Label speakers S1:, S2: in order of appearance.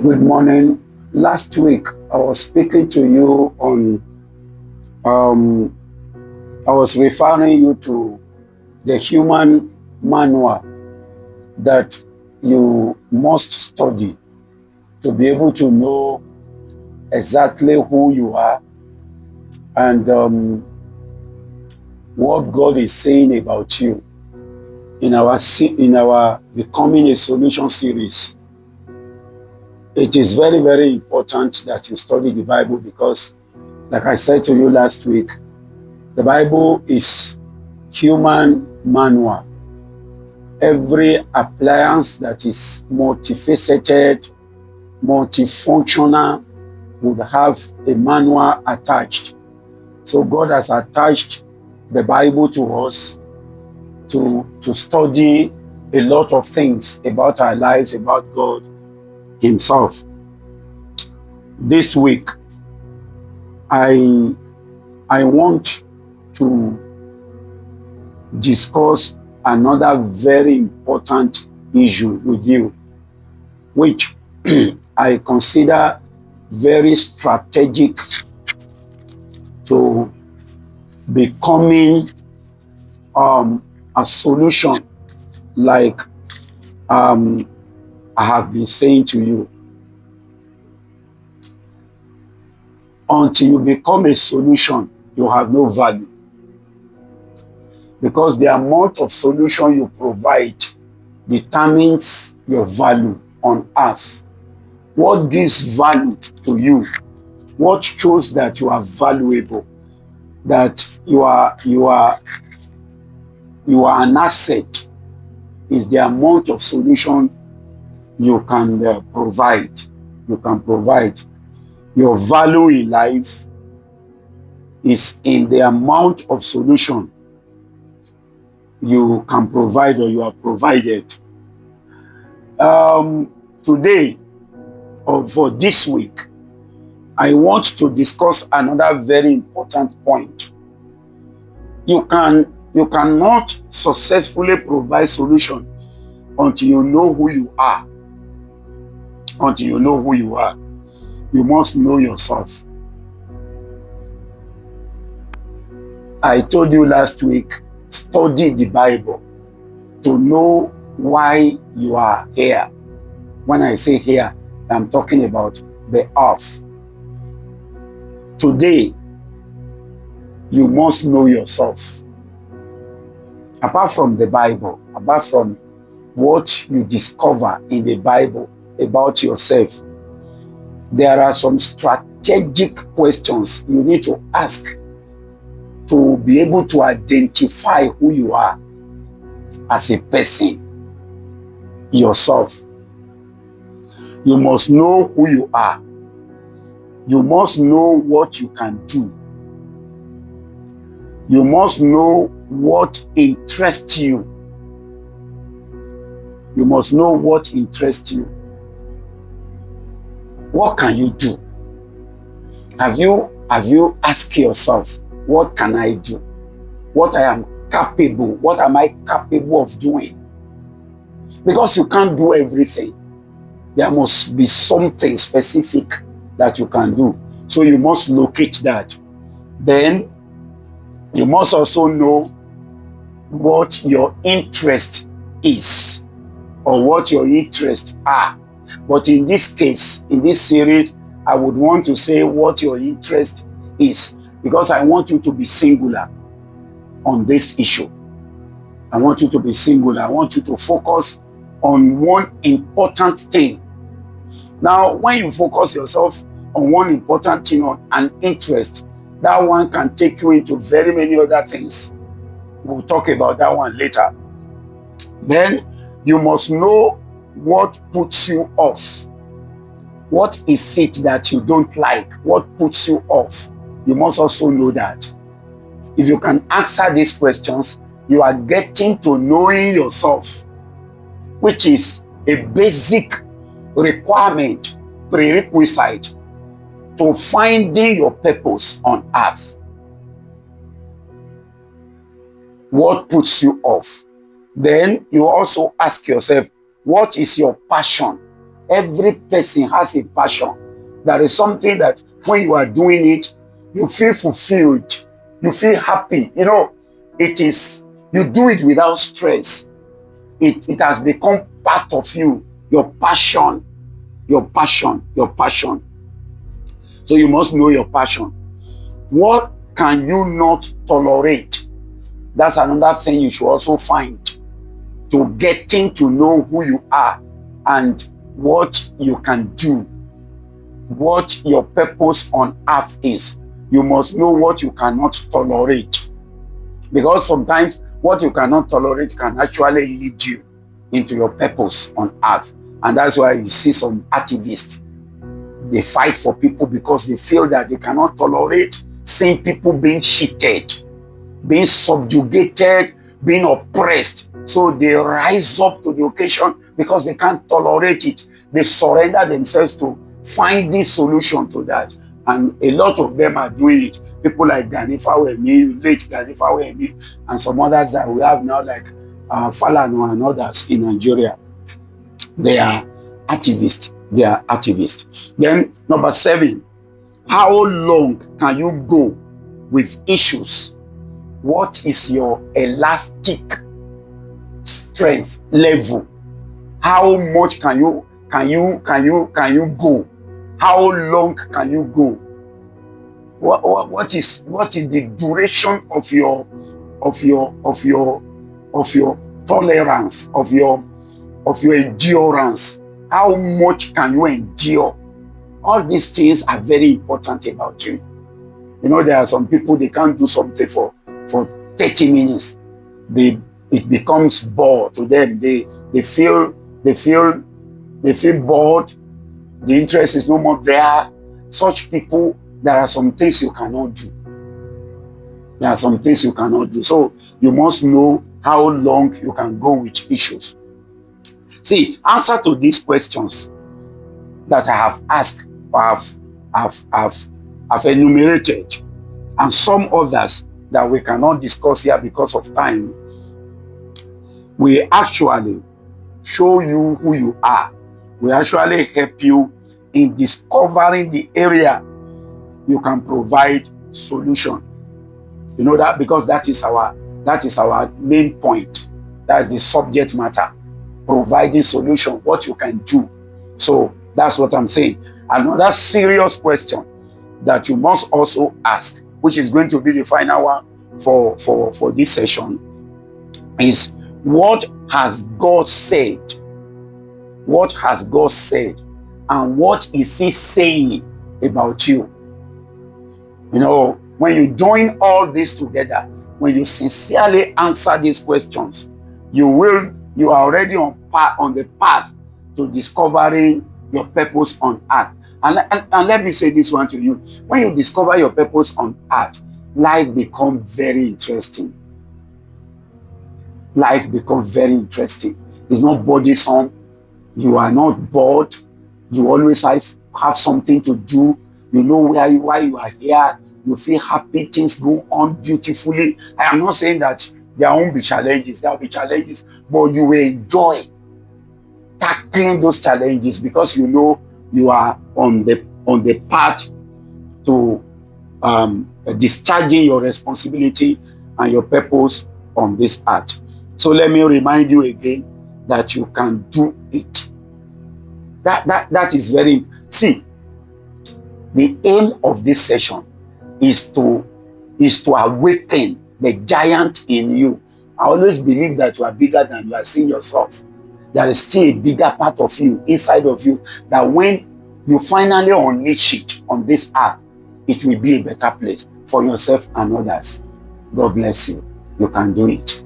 S1: Good morning. Last week, I was speaking to you on, um, I was referring you to the human manual that you must study to be able to know exactly who you are and what God is saying about you in our Becoming a Solution series. It is very, very important that you study the Bible because, like I said to you last week, the Bible is human manual. Every appliance that is multifaceted, multifunctional would have a manual attached. So God has attached the Bible to us to study a lot of things about our lives, about God Himself. This week, I want to discuss another very important issue with you, which I consider very strategic to becoming a solution, like I have been saying to you. Until you become a solution, you have no value, because the amount of solution you provide determines your value on earth. What gives value to you? What shows that you are valuable, that you are an asset, is the amount of solution you can provide. You can provide. Your value in life is in the amount of solution you can provide or you have provided. Today, or for this week, I want to discuss another very important point. You cannot successfully provide solution until you know who you are. Until you know who you are, you must know yourself. I told you last week, study the Bible to know why you are here. When I say here, I'm talking about the earth. Today, you must know yourself. Apart from the Bible, apart from what you discover in the Bible about yourself, there are some strategic questions you need to ask to be able to identify who you are as a person, yourself. You must know who you are. You must know what you can do. You must know what interests you. You must know what interests you. What can you do? Have you asked yourself, what can I do? What I am capable, what am I capable of doing? Because you can't do everything. There must be something specific that you can do. So you must locate that. Then you must also know what your interest is, or what your interests are. But in this case, in this series, I would want to say what your interest is, because I want you to be singular on this issue. I want you to be singular. I want you to focus on one important thing. Now, when you focus yourself on one important thing, on an interest, that one can take you into very many other things. We'll talk about that one later. Then you must know what puts you off. What is it that you don't like? What puts you off? You must also know that. If you can answer these questions, you are getting to knowing yourself, which is a basic requirement, prerequisite to finding your purpose on earth. What puts you off? Then you also ask yourself, what is your passion? Every person has a passion. There is something that when you are doing it, you feel fulfilled. You feel happy. You know, it is, you do it without stress. It has become part of you, your passion, your passion, your passion. So you must know your passion. What can you not tolerate? That's another thing you should also find. To getting to know who you are and what you can do, what your purpose on earth is. You must know what you cannot tolerate. Because sometimes what you cannot tolerate can actually lead you into your purpose on earth. And that's why you see some activists, they fight for people because they feel that they cannot tolerate seeing people being cheated, being subjugated, being oppressed. So they rise up to the occasion because they can't tolerate it. They surrender themselves to finding solution to that. And a lot of them are doing it. People like Ganifa Wemi, late Ganifa Wemi, and some others that we have now, like Falano and others in Nigeria. They are activists. They are activists. Then number 7, how long can you go with issues? What is your elastic strength level? How much can you go? How long can you go? What is the duration of your tolerance, of your endurance? How much can you endure? All these things are very important about you. You know, there are some people, they can't do something for 30 minutes. It becomes bored to them. They feel bored. The interest is no more there. Such people, there are some things you cannot do. There are some things you cannot do. So you must know how long you can go with issues. See, answer to these questions that I have asked, or I've enumerated, and some others that we cannot discuss here because of time, we actually show you who you are. We actually help you in discovering the area you can provide solution. You know that, because that is our main point. That's the subject matter. Providing solution, what you can do. So that's what I'm saying. Another serious question that you must also ask, which is going to be the final one for this session, is what has God said? What has God said? And what is He saying about you? You know, when you join all this together, when you sincerely answer these questions, you are already on the path to discovering your purpose on earth. And let me say this one to you. When you discover your purpose on earth, life becomes very interesting. Life becomes very interesting. It's not burdensome. You are not bored. You always have something to do. You know why you are here. You feel happy. Things go on beautifully. I am not saying that there won't be challenges. There will be challenges. But you will enjoy tackling those challenges because you know you are on the path to discharging your responsibility and your purpose on this earth. So let me remind you again that you can do it. That is very, see, the aim of this session is to awaken the giant in you. I always believe that you are bigger than you are seeing yourself. There is still a bigger part of you, inside of you, that when you finally unleash it on this earth, it will be a better place for yourself and others. God bless you. You can do it.